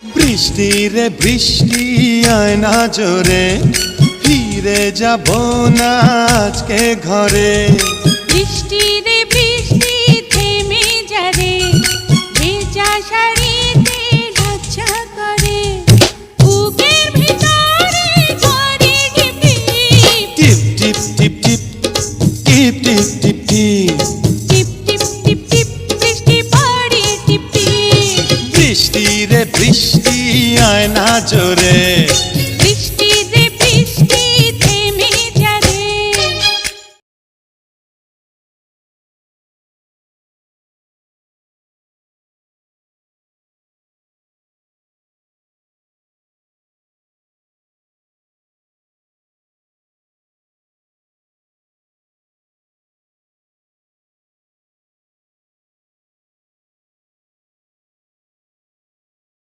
বৃষ্টি রে বৃষ্টি আয় না জোরে, ফিরে যাব না আজকে ঘরে। বৃষ্টি রে বৃষ্টি থেমে যা রে, ভেজা শাড়িতে ঢাকছা করে, বুকের ভিতরে করে টিপ টিপ টিপ টিপ টিপ টিপ টিপ টিপ টিপ টিপ টিপ টিপ বৃষ্টি পড়ে টিপ টিপ। বৃষ্টি রে বৃষ্টি আয় না জোরে,